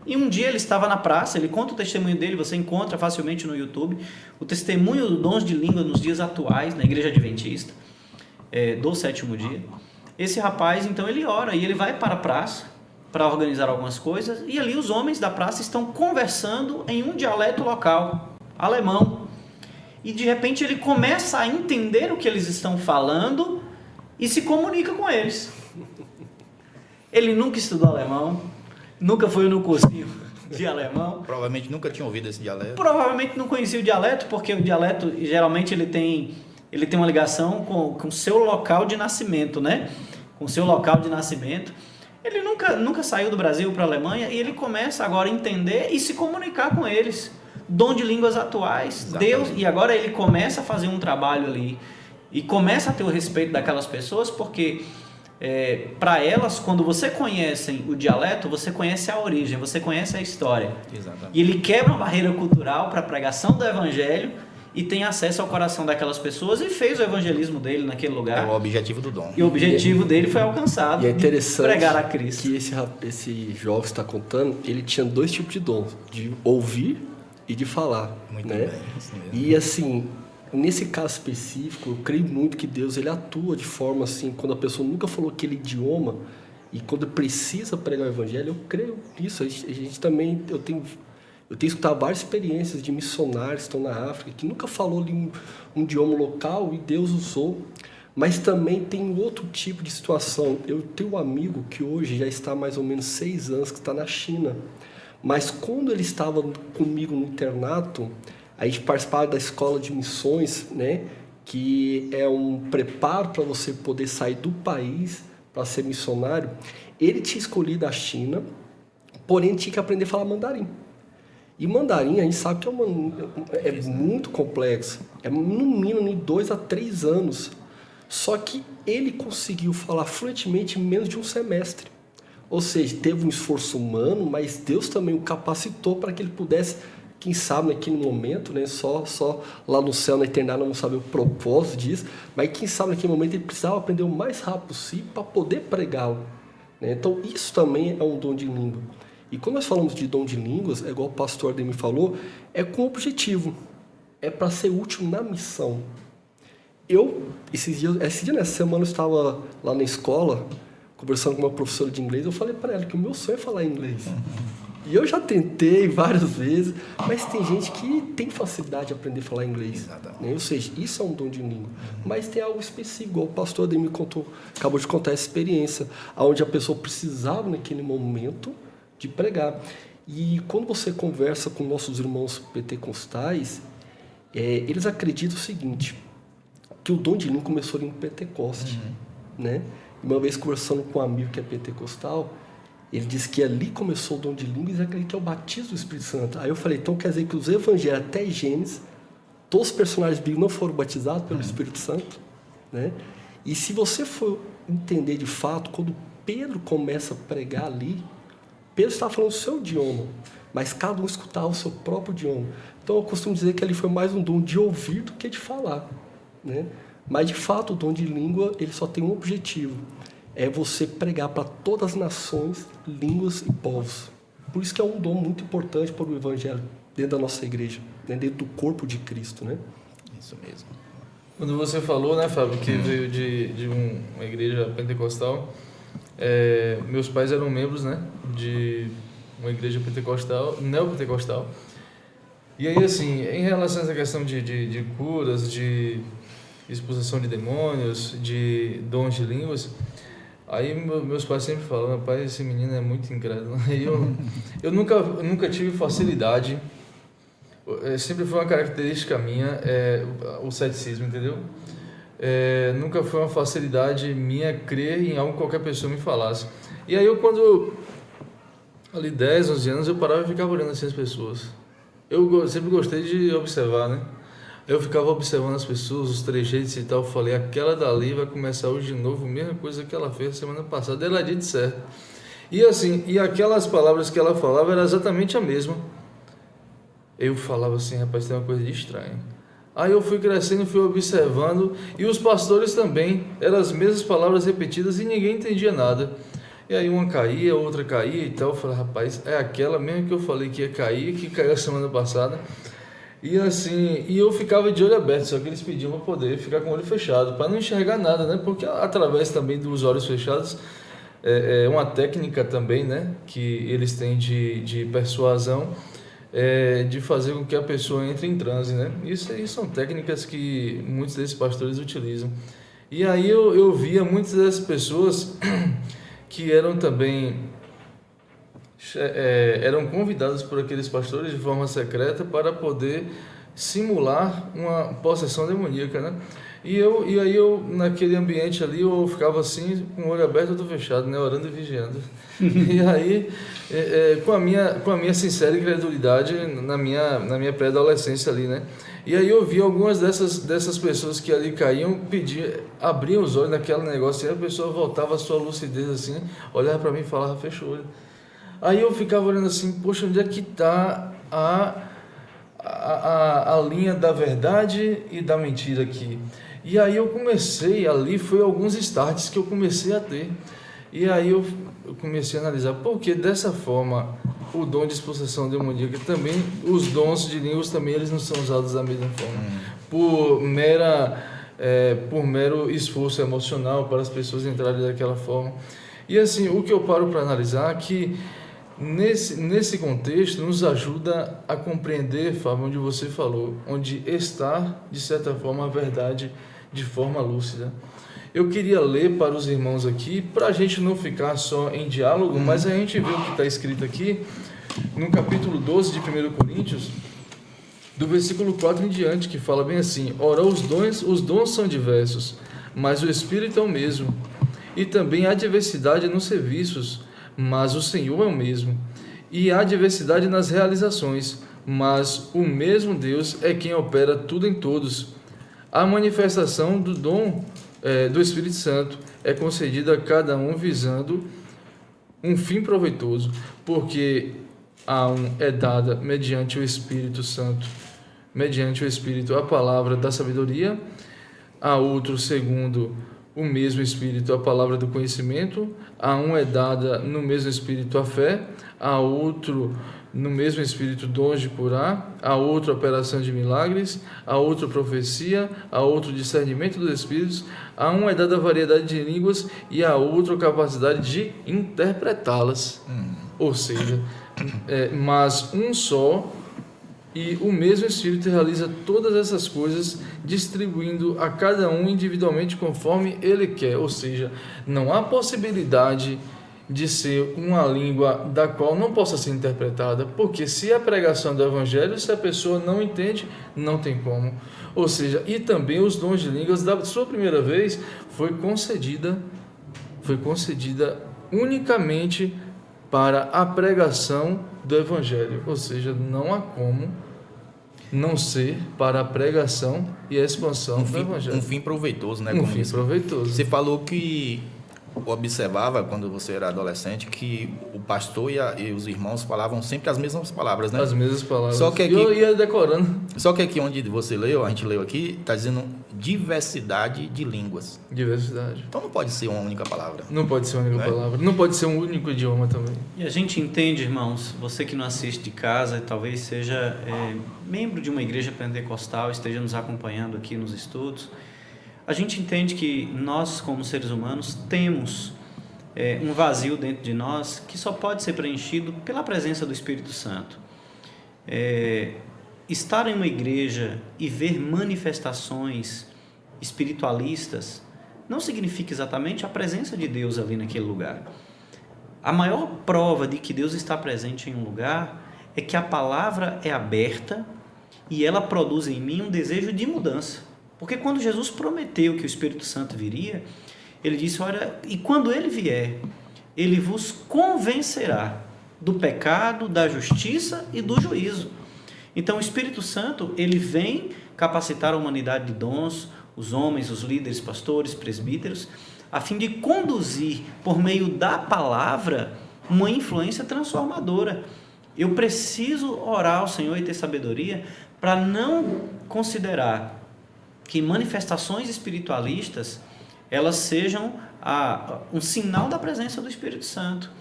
[SPEAKER 4] E um dia ele estava na praça, ele conta o testemunho dele, você encontra facilmente no YouTube, o testemunho do dons de língua nos dias atuais, na Igreja Adventista, do sétimo dia. Esse rapaz, então, ele ora e ele vai para a praça para organizar algumas coisas, e ali os homens da praça estão conversando em um dialeto local, alemão. E de repente ele começa a entender o que eles estão falando e se comunica com eles. Ele nunca estudou alemão, nunca foi no cursinho de alemão.
[SPEAKER 1] Provavelmente nunca tinha ouvido esse dialeto.
[SPEAKER 4] Provavelmente não conhecia o dialeto, porque o dialeto, geralmente, ele tem uma ligação com o seu local de nascimento, né? Com o seu local de nascimento. Ele nunca saiu do Brasil para a Alemanha, e ele começa agora a entender e se comunicar com eles. Dom de línguas atuais. Exatamente. Deus, e agora ele começa a fazer um trabalho ali e começa a ter o respeito daquelas pessoas, porque para elas, quando você conhece o dialeto, você conhece a origem, você conhece a história.
[SPEAKER 1] Exatamente.
[SPEAKER 4] E ele quebra uma barreira cultural para a pregação do evangelho e tem acesso ao coração daquelas pessoas e fez o evangelismo dele naquele lugar.
[SPEAKER 1] É o objetivo do dom.
[SPEAKER 4] E o objetivo dele foi alcançado.
[SPEAKER 3] E é interessante
[SPEAKER 4] pregar a Cristo.
[SPEAKER 3] Que esse jovem está contando, ele tinha 2 tipos de dons, de ouvir e de falar.
[SPEAKER 1] Muito
[SPEAKER 3] né?
[SPEAKER 1] bem, isso mesmo.
[SPEAKER 3] E assim, nesse caso específico, eu creio muito que Deus ele atua de forma assim, quando a pessoa nunca falou aquele idioma e quando precisa pregar o evangelho, eu creio nisso. A gente também, eu tenho escutado várias experiências de missionários que estão na África, que nunca falou ali um idioma local e Deus usou. Mas também tem outro tipo de situação. Eu tenho um amigo que hoje já está há mais ou menos 6 anos, que está na China. Mas quando ele estava comigo no internato, a gente participava da escola de missões, né? Que é um preparo para você poder sair do país para ser missionário. Ele tinha escolhido a China, porém tinha que aprender a falar mandarim. E mandarim, a gente sabe que é muito complexo. É no mínimo de 2 a 3 anos. Só que ele conseguiu falar fluentemente em menos de um semestre. Ou seja, teve um esforço humano, mas Deus também o capacitou para que ele pudesse, quem sabe naquele momento, né, só lá no céu, na eternidade, não sabe o propósito disso, mas quem sabe naquele momento ele precisava aprender o mais rápido possível para poder pregá-lo. Né? Então isso também é um dom de língua. E quando nós falamos de dom de línguas, é igual o pastor Ademir falou, é com objetivo, é para ser útil na missão. Esse dia nessa semana, eu estava lá na escola, conversando com uma professora de inglês, eu falei para ela que o meu sonho é falar inglês. E eu já tentei várias vezes, mas tem gente que tem facilidade de aprender a falar inglês. Né? Ou seja, isso é um dom de língua. Mas tem algo específico, igual o pastor Ademir acabou de contar essa experiência, onde a pessoa precisava, naquele momento, de pregar. E quando você conversa com nossos irmãos pentecostais, eles acreditam o seguinte, que o dom de língua começou ali no Pentecoste. Né? Uma vez conversando com um amigo que é pentecostal, ele disse que ali começou o dom de línguas e acredita que é o batismo do Espírito Santo. Aí eu falei, então quer dizer que os evangelhos até Gênesis, todos os personagens bíblicos não foram batizados pelo Espírito Santo? Né? E se você for entender de fato, quando Pedro começa a pregar ali, Pedro estava falando o seu idioma, mas cada um escutava o seu próprio idioma. Então eu costumo dizer que ali foi mais um dom de ouvir do que de falar. Né? Mas, de fato, o dom de língua ele só tem um objetivo. É você pregar para todas as nações, línguas e povos. Por isso que é um dom muito importante para o evangelho dentro da nossa igreja. né, dentro do corpo de Cristo, né?
[SPEAKER 1] Isso mesmo.
[SPEAKER 2] Quando você falou, né, Fábio, que veio de uma igreja pentecostal, meus pais eram membros, né, de uma igreja pentecostal, neopentecostal. E aí, assim, em relação a essa questão de curas, de expulsão de demônios, de dons de línguas, aí meus pais sempre falam, meu pai, esse menino é muito incrédulo. Aí eu nunca tive facilidade, sempre foi uma característica minha, o ceticismo, entendeu? Nunca foi uma facilidade minha crer em algo que qualquer pessoa me falasse. E aí quando, ali 10, 11 anos, eu parava e ficava olhando assim as pessoas. Eu sempre gostei de observar, né? Eu ficava observando as pessoas, os trejeitos e tal. Eu falei, aquela dali vai começar hoje de novo, a mesma coisa que ela fez semana passada. Ela disse certo. E assim, e aquelas palavras que ela falava era exatamente a mesma. Eu falava assim, rapaz, tem uma coisa de estranho. Aí eu fui crescendo, fui observando, e os pastores também, eram as mesmas palavras repetidas e ninguém entendia nada. E aí uma caía, outra caía e tal. Eu falei, rapaz, é aquela mesmo que eu falei que ia cair, que caiu a semana passada. E assim, e eu ficava de olho aberto, só que eles pediam para poder ficar com o olho fechado, para não enxergar nada, né? Porque através também dos olhos fechados, é uma técnica também, né? Que eles têm de persuasão, de fazer com que a pessoa entre em transe, né? Isso aí são técnicas que muitos desses pastores utilizam. E aí eu via muitas dessas pessoas que eram também eram convidados por aqueles pastores de forma secreta para poder simular uma possessão demoníaca, né? E aí eu naquele ambiente ali eu ficava assim com o olho aberto e outro fechado, né, orando e vigiando. E aí com a minha sincera incredulidade na minha pré-adolescência ali, né? E aí eu vi algumas dessas pessoas que ali caíam, abriam os olhos naquele negócio e a pessoa voltava à sua lucidez assim, olhava para mim e falava, fecha o olho. Aí eu ficava olhando assim, poxa, onde é que está a linha da verdade e da mentira aqui? E aí eu comecei, ali foi alguns starts que eu comecei a ter. E aí eu comecei a analisar, porque dessa forma o dom de expulsão demoníaca também, os dons de línguas também, eles não são usados da mesma forma. Por mero esforço emocional para as pessoas entrarem daquela forma. E assim, o que eu paro para analisar é que nesse contexto nos ajuda a compreender, Fábio, onde você falou, onde está, de certa forma, a verdade de forma lúcida. Eu queria ler para os irmãos aqui, para a gente não ficar só em diálogo, mas a gente vê o que está escrito aqui, no capítulo 12 de 1 Coríntios, do versículo 4 em diante, que fala bem assim, ora, os dons são diversos, mas o Espírito é o mesmo, e também há diversidade nos serviços, mas o Senhor é o mesmo, e há diversidade nas realizações, mas o mesmo Deus é quem opera tudo em todos. A manifestação do dom do Espírito Santo é concedida a cada um visando um fim proveitoso, porque a um é dada mediante o Espírito Santo, mediante o Espírito, a palavra da sabedoria, a outro segundo o mesmo Espírito, a palavra do conhecimento, a um é dada no mesmo Espírito a fé, a outro no mesmo Espírito dons de curar, a outro operação de milagres, a outro profecia, a outro discernimento dos Espíritos, a um é dada variedade de línguas e a outro capacidade de interpretá-las. Ou seja, mas um só e o mesmo Espírito realiza todas essas coisas, distribuindo a cada um individualmente conforme ele quer. Ou seja, não há possibilidade de ser uma língua da qual não possa ser interpretada, porque se a pregação do Evangelho, se a pessoa não entende, não tem como. Ou seja, e também os dons de línguas da sua primeira vez foi concedida unicamente para a pregação do Evangelho. Ou seja, não há como não ser para a pregação e a expansão do Evangelho.
[SPEAKER 1] Um fim proveitoso, né?
[SPEAKER 2] Um fim proveitoso.
[SPEAKER 1] Você falou que observava, quando você era adolescente, que o pastor e os irmãos falavam sempre as mesmas palavras, né?
[SPEAKER 2] As mesmas palavras.
[SPEAKER 1] Só que aqui-
[SPEAKER 2] Eu ia decorando.
[SPEAKER 1] Só que aqui onde você leu, a gente leu aqui, está dizendo diversidade de línguas.
[SPEAKER 2] Diversidade.
[SPEAKER 1] Então não pode ser uma única palavra.
[SPEAKER 2] Não pode ser uma única
[SPEAKER 1] Né?
[SPEAKER 2] palavra. Não pode ser um único idioma também.
[SPEAKER 4] E a gente entende, irmãos, você que não assiste de casa e talvez seja membro de uma igreja pentecostal, esteja nos acompanhando aqui nos estudos, a gente entende que nós, como seres humanos, temos um vazio dentro de nós que só pode ser preenchido pela presença do Espírito Santo. Estar em uma igreja e ver manifestações espiritualistas não significa exatamente a presença de Deus ali naquele lugar. A maior prova de que Deus está presente em um lugar é que a palavra é aberta e ela produz em mim um desejo de mudança. Porque quando Jesus prometeu que o Espírito Santo viria, ele disse, olha, e quando ele vier, ele vos convencerá do pecado, da justiça e do juízo. Então o Espírito Santo, ele vem capacitar a humanidade de dons, os homens, os líderes, pastores, presbíteros, a fim de conduzir, por meio da palavra, uma influência transformadora. Eu preciso orar ao Senhor e ter sabedoria para não considerar que manifestações espiritualistas elas sejam um sinal da presença do Espírito Santo.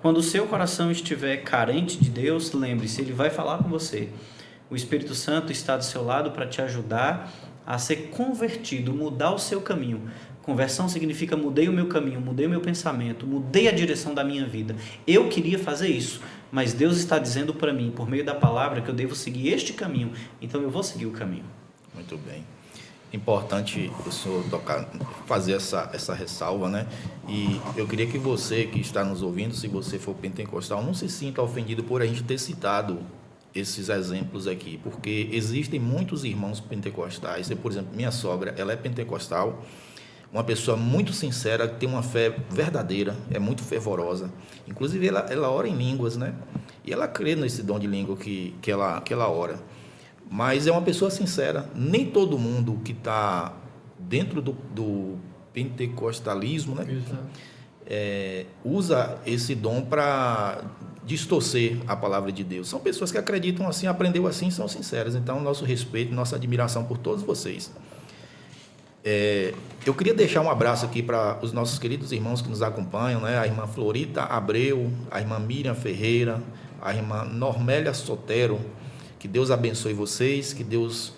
[SPEAKER 4] Quando o seu coração estiver carente de Deus, lembre-se, Ele vai falar com você. O Espírito Santo está do seu lado para te ajudar a ser convertido, mudar o seu caminho. Conversão significa mudei o meu caminho, mudei o meu pensamento, mudei a direção da minha vida. Eu queria fazer isso, mas Deus está dizendo para mim, por meio da palavra, que eu devo seguir este caminho. Então eu vou seguir o caminho.
[SPEAKER 1] Muito bem. Importante o senhor fazer essa ressalva, né? E eu queria que você que está nos ouvindo, se você for pentecostal, não se sinta ofendido por a gente ter citado esses exemplos aqui, porque existem muitos irmãos pentecostais. Por exemplo, minha sogra, ela é pentecostal, uma pessoa muito sincera, que tem uma fé verdadeira, é muito fervorosa. Inclusive, ela ora em línguas, né? E ela crê nesse dom de língua que ela ora. Mas é uma pessoa sincera. Nem todo mundo que está dentro do pentecostalismo, né, usa esse dom para distorcer a palavra de Deus. São pessoas que acreditam assim, aprendeu assim, são sinceras. Então, nosso respeito, nossa admiração por todos vocês. Eu queria deixar um abraço aqui para os nossos queridos irmãos que nos acompanham, né? A irmã Florita Abreu, a irmã Miriam Ferreira, a irmã Normélia Sotero. Que Deus abençoe vocês, que Deus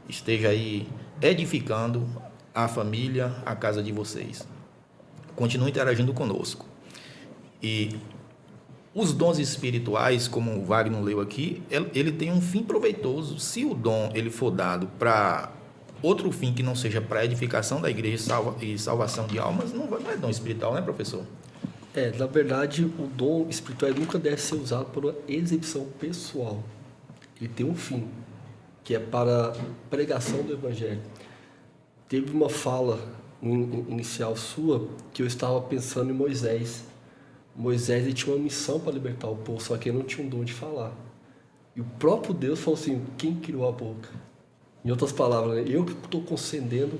[SPEAKER 1] esteja aí edificando a família, a casa de vocês. Continue interagindo conosco. E os dons espirituais, como o Wagner leu aqui, ele tem um fim proveitoso. Se o dom ele for dado para outro fim que não seja para a edificação da igreja e salvação de almas, não é dom espiritual, né, professor?
[SPEAKER 3] Na verdade, o dom espiritual nunca deve ser usado para uma exibição pessoal. Ele tem um fim, que é para a pregação do Evangelho. Teve uma fala inicial sua que eu estava pensando em Moisés. Moisés ele tinha uma missão para libertar o povo, só que ele não tinha um dom de falar. E o próprio Deus falou assim, quem criou a boca? Em outras palavras, eu que estou concedendo.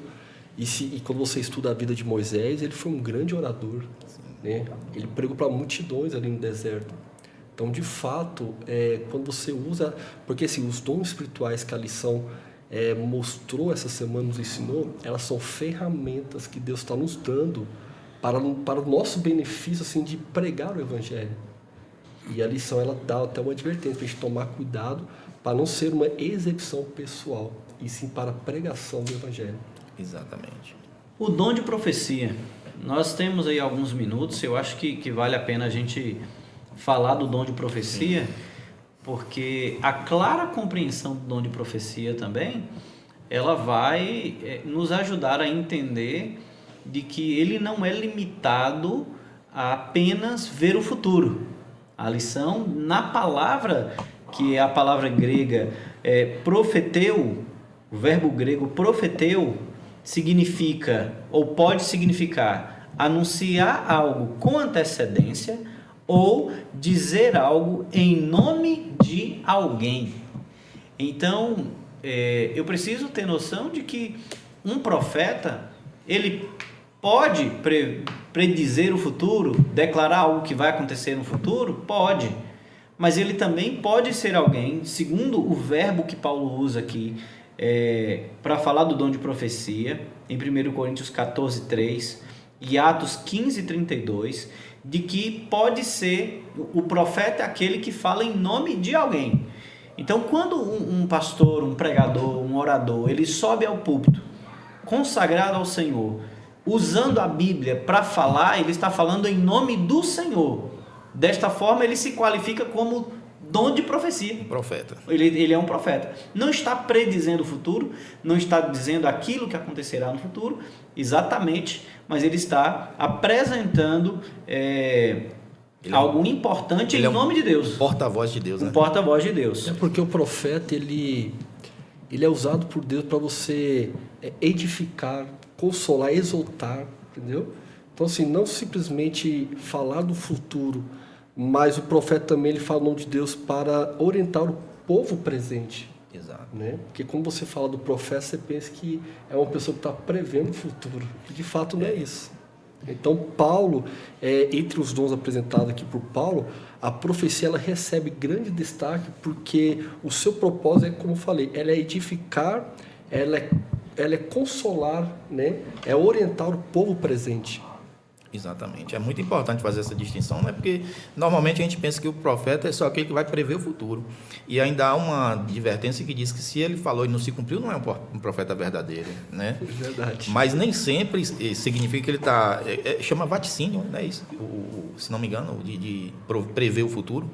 [SPEAKER 3] E quando você estuda a vida de Moisés, ele foi um grande orador. Né? Ele pregou para multidões ali no deserto. Então, de fato, quando você usa... Porque assim, os dons espirituais que a lição mostrou essa semana, nos ensinou, elas são ferramentas que Deus está nos dando para o nosso benefício assim, de pregar o Evangelho. E a lição ela dá até uma advertência para a gente tomar cuidado para não ser uma exibição pessoal, e sim para a pregação do Evangelho.
[SPEAKER 1] Exatamente.
[SPEAKER 4] O dom de profecia. Nós temos aí alguns minutos, eu acho que vale a pena a gente falar do dom de profecia, porque a clara compreensão do dom de profecia também, ela vai nos ajudar a entender de que ele não é limitado a apenas ver o futuro. A lição na palavra, que é a palavra grega profeteu, o verbo grego profeteu, significa, ou pode significar, anunciar algo com antecedência ou dizer algo em nome de alguém. Então, eu preciso ter noção de que um profeta, ele pode predizer o futuro, declarar algo que vai acontecer no futuro? Pode. Mas ele também pode ser alguém, segundo o verbo que Paulo usa aqui, para falar do dom de profecia, em 1 Coríntios 14:3 e Atos 15:32, de que pode ser o profeta aquele que fala em nome de alguém. Então, quando um pastor, um pregador, um orador, ele sobe ao púlpito, consagrado ao Senhor, usando a Bíblia para falar, ele está falando em nome do Senhor. Desta forma, ele se qualifica como dom de profecia.
[SPEAKER 1] Profeta.
[SPEAKER 4] Ele é um profeta. Não está predizendo o futuro, não está dizendo aquilo que acontecerá no futuro, exatamente, mas ele está apresentando algo importante em nome de Deus.
[SPEAKER 1] Um porta-voz de Deus, né?
[SPEAKER 4] Um porta-voz de Deus.
[SPEAKER 3] É porque o profeta, ele é usado por Deus para você edificar, consolar, exaltar, entendeu? Então, assim, não simplesmente falar do futuro, mas o profeta também ele fala o nome de Deus para orientar o povo presente.
[SPEAKER 1] Exato.
[SPEAKER 3] Né? Porque quando você fala do profeta, você pensa que é uma pessoa que está prevendo o futuro. E de fato não é isso. Então, Paulo, entre os dons apresentados aqui por Paulo, a profecia ela recebe grande destaque porque o seu propósito é, como eu falei, ela é edificar, ela é consolar, né? É orientar o povo presente.
[SPEAKER 1] Exatamente. É muito importante fazer essa distinção, né? Porque normalmente a gente pensa que o profeta é só aquele que vai prever o futuro. E ainda há uma advertência que diz que se ele falou e não se cumpriu, não é um profeta verdadeiro, né?
[SPEAKER 3] Verdade.
[SPEAKER 1] Mas nem sempre significa que ele está... chama vaticínio, não é isso? Se não me engano, de prever o futuro.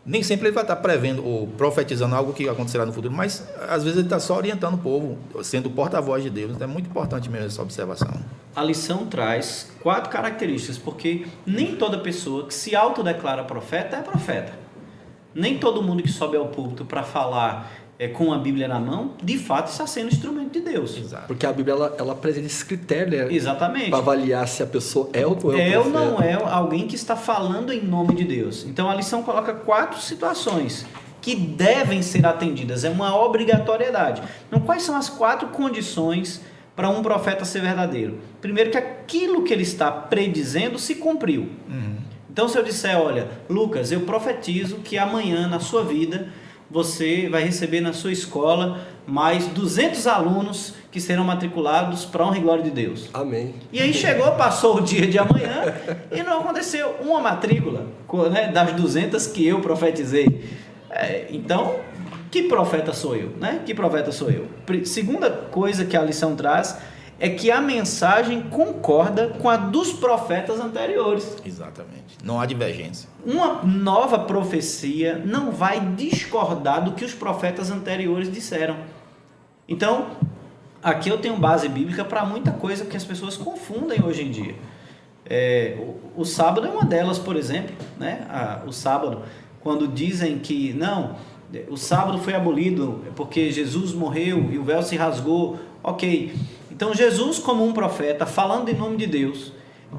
[SPEAKER 1] Nem sempre ele vai estar prevendo ou profetizando algo que acontecerá no futuro, mas às vezes ele está só orientando o povo, sendo porta-voz de Deus. Então é muito importante mesmo essa observação.
[SPEAKER 4] A lição traz 4 características, porque nem toda pessoa que se autodeclara profeta é profeta. Nem todo mundo que sobe ao púlpito para falar com a Bíblia na mão, de fato está sendo instrumento de Deus.
[SPEAKER 1] Exato.
[SPEAKER 3] Porque a Bíblia ela apresenta esse critério, né?
[SPEAKER 4] Exatamente.
[SPEAKER 3] Para avaliar se a pessoa é ou não é um
[SPEAKER 4] É ou
[SPEAKER 3] profeta.
[SPEAKER 4] não é alguém que está falando em nome de Deus. Então a lição coloca 4 situações que devem ser atendidas. É uma obrigatoriedade. Então quais são as 4 condições para um profeta ser verdadeiro? Primeiro, que aquilo que ele está predizendo se cumpriu. Então se eu disser, olha, Lucas, eu profetizo que amanhã na sua vida você vai receber na sua escola mais 200 alunos que serão matriculados para a honra e glória de Deus.
[SPEAKER 3] Amém.
[SPEAKER 4] E aí passou o dia de amanhã e não aconteceu uma matrícula, né, das 200 que eu profetizei. Então, que profeta sou eu? Né? Que profeta sou eu? Segunda coisa que a lição traz é que a mensagem concorda com a dos profetas anteriores.
[SPEAKER 1] Exatamente. Não há divergência.
[SPEAKER 4] Uma nova profecia não vai discordar do que os profetas anteriores disseram. Então, aqui eu tenho base bíblica para muita coisa que as pessoas confundem hoje em dia. O sábado é uma delas, por exemplo. Né? O sábado, quando dizem que não, o sábado foi abolido porque Jesus morreu e o véu se rasgou. Ok. Então Jesus, como um profeta, falando em nome de Deus,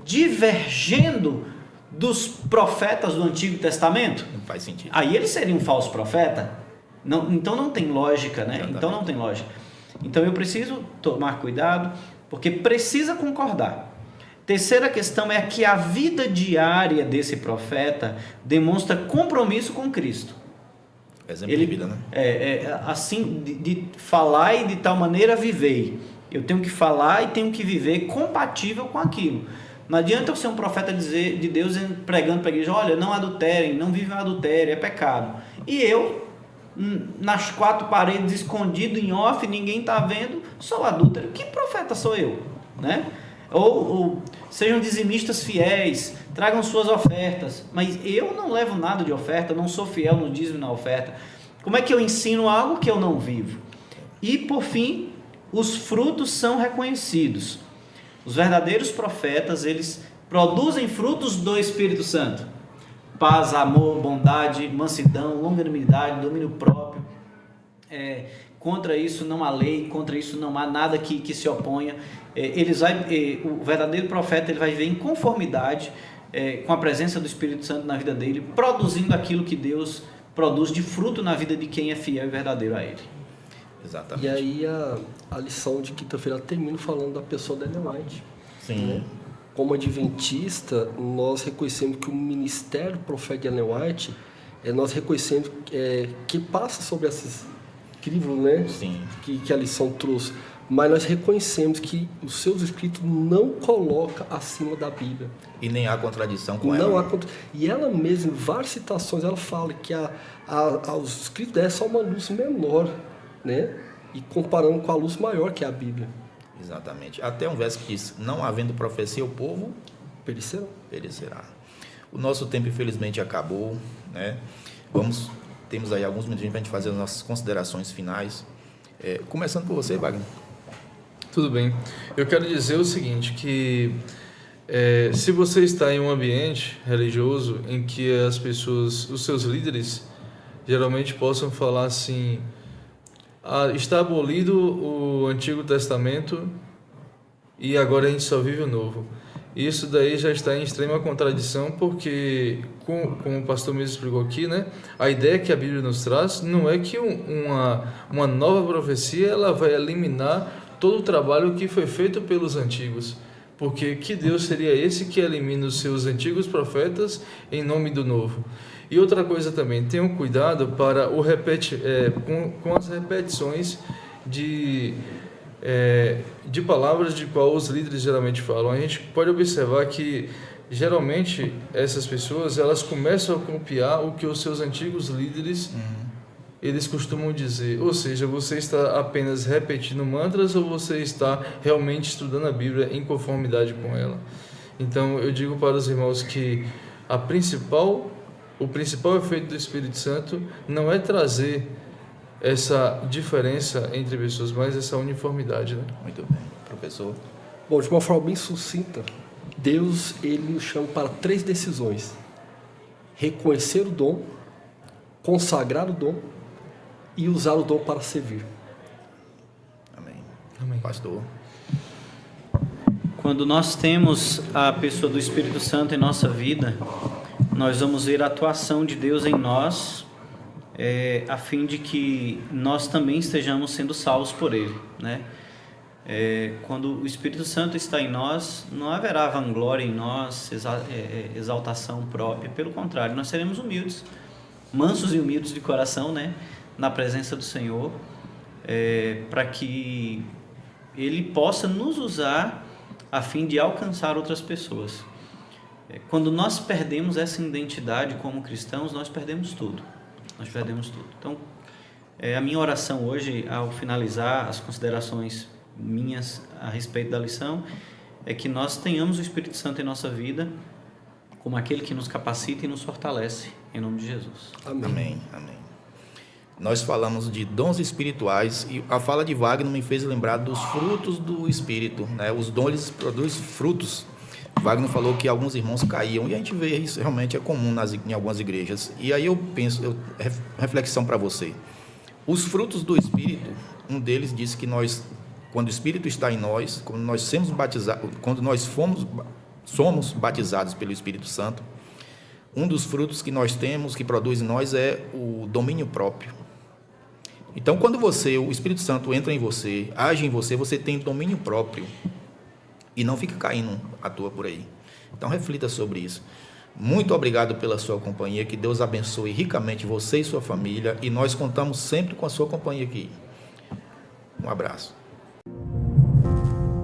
[SPEAKER 4] divergendo dos profetas do Antigo Testamento,
[SPEAKER 1] Não faz sentido.
[SPEAKER 4] aí ele seria um falso profeta? Não, então não tem lógica, né?
[SPEAKER 1] Exatamente.
[SPEAKER 4] Então não tem lógica. Então eu preciso tomar cuidado, porque precisa concordar. Terceira questão é que a vida diária desse profeta demonstra compromisso com Cristo.
[SPEAKER 1] Exemplo de vida, né?
[SPEAKER 4] Assim, de falar e de tal maneira viver. Eu tenho que falar e tenho que viver compatível com aquilo. Não adianta eu ser um profeta de Deus pregando para a igreja, olha, não adulterem, não vivem adultério, é pecado. E eu, nas 4 paredes, escondido em off, ninguém está vendo, sou adúltero. Que profeta sou eu? Né? Ou sejam dizimistas fiéis, tragam suas ofertas, mas eu não levo nada de oferta, não sou fiel no dízimo e na oferta. Como é que eu ensino algo que eu não vivo? E por fim, os frutos são reconhecidos. Os verdadeiros profetas, eles produzem frutos do Espírito Santo: paz, amor, bondade, mansidão, longanimidade, domínio próprio. Contra isso não há lei, contra isso não há nada que se oponha. O verdadeiro profeta, ele vai viver em conformidade com a presença do Espírito Santo na vida dele, produzindo aquilo que Deus produz de fruto na vida de quem é fiel e verdadeiro a ele.
[SPEAKER 1] Exatamente.
[SPEAKER 3] E aí a lição de quinta-feira termina falando da pessoa da Ellen White.
[SPEAKER 1] Sim.
[SPEAKER 3] Né? Como adventista, nós reconhecemos que o ministério do profeta Ellen White, nós reconhecemos que passa sobre esses crivos, né?
[SPEAKER 1] Sim.
[SPEAKER 3] Que a lição trouxe. Mas nós reconhecemos que os seus escritos não coloca acima da Bíblia.
[SPEAKER 1] E nem há contradição com
[SPEAKER 3] Não
[SPEAKER 1] ela.
[SPEAKER 3] há E ela mesma, em várias citações, ela fala que os escritos dela é só uma luz menor, né? E comparando com a luz maior que é a Bíblia.
[SPEAKER 1] Exatamente. Até um verso que diz, não havendo profecia, o povo perecerá. O nosso tempo, infelizmente, acabou, né? Temos aí alguns minutinhos para a gente fazer as nossas considerações finais. Começando por você, Wagner.
[SPEAKER 2] Tudo bem. Eu quero dizer o seguinte, que se você está em um ambiente religioso em que as pessoas, os seus líderes, geralmente possam falar assim, está abolido o Antigo Testamento e agora a gente só vive o Novo. Isso daí já está em extrema contradição, porque, como o pastor mesmo explicou aqui, né, a ideia que a Bíblia nos traz não é que uma nova profecia ela vai eliminar todo o trabalho que foi feito pelos antigos. Porque que Deus seria esse que elimina os seus antigos profetas em nome do novo? E outra coisa também, tenham cuidado para com as repetições de palavras de qual os líderes geralmente falam. A gente pode observar que geralmente essas pessoas elas começam a copiar o que os seus antigos líderes eles costumam dizer, ou seja, você está apenas repetindo mantras ou você está realmente estudando a Bíblia em conformidade com ela. Então eu digo para os irmãos que o principal efeito do Espírito Santo não é trazer essa diferença entre pessoas, mas essa uniformidade, né?
[SPEAKER 1] Muito bem. Professor?
[SPEAKER 3] Bom, de uma forma bem sucinta, Deus ele nos chama para 3 decisões: reconhecer o dom, consagrar o dom e usar o dom para servir.
[SPEAKER 1] Amém.
[SPEAKER 2] Amém.
[SPEAKER 1] Pastor?
[SPEAKER 4] Quando nós temos a pessoa do Espírito Santo em nossa vida, nós vamos ver a atuação de Deus em nós, a fim de que nós também estejamos sendo salvos por Ele, né? Quando o Espírito Santo está em nós, não haverá vanglória em nós, exaltação própria. Pelo contrário, nós seremos humildes, mansos e humildes de coração, né? Na presença do Senhor, para que Ele possa nos usar a fim de alcançar outras pessoas. Quando nós perdemos essa identidade como cristãos, nós perdemos tudo. Então, a minha oração hoje, ao finalizar as considerações minhas a respeito da lição, é que nós tenhamos o Espírito Santo em nossa vida como aquele que nos capacita e nos fortalece, em nome de Jesus.
[SPEAKER 3] Amém.
[SPEAKER 1] Amém. Nós falamos de dons espirituais e a fala de Wagner me fez lembrar dos frutos do Espírito, né? Os dons eles produzem frutos. Wagner falou que alguns irmãos caíam e a gente vê isso realmente é comum em algumas igrejas. E aí eu penso, reflexão para você. Os frutos do Espírito, um deles diz que quando o Espírito está em nós, quando nós somos batizados pelo Espírito Santo, um dos frutos que nós temos, que produz em nós, é o domínio próprio. Então, quando o Espírito Santo entra em você, age em você, você tem domínio próprio e não fica caindo à toa por aí. Então, reflita sobre isso. Muito obrigado pela sua companhia, que Deus abençoe ricamente você e sua família, e nós contamos sempre com a sua companhia aqui. Um abraço.